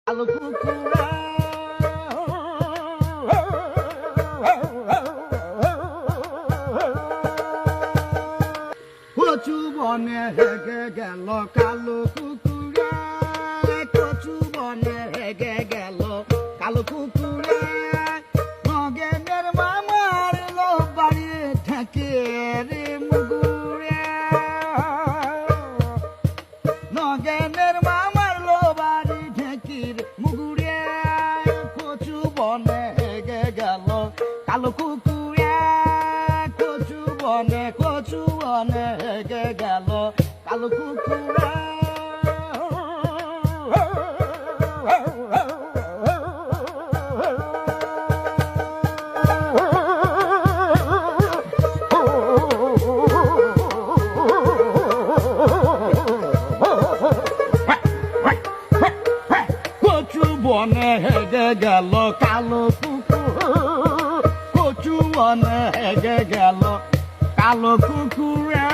কালো কুকুরে কচু বনে হেগে গেল কালো কুকুরে, কচু বনে হেগে গেল কালো কুকুরে। নগেনের মামার লো বাড়ি ঠেকে রে মুগুরে, নগেনের মামার লো বাড়ি ঠেকির মুগুরে। কচু বনে হেগে গেল কালো কুকুরে, কচু বনে হেগে গেল কালো কুকুরে। কচু বনে হেগে গেল কালো কুকুর, কচু বনে হেগে গেল কালো কুকুরে।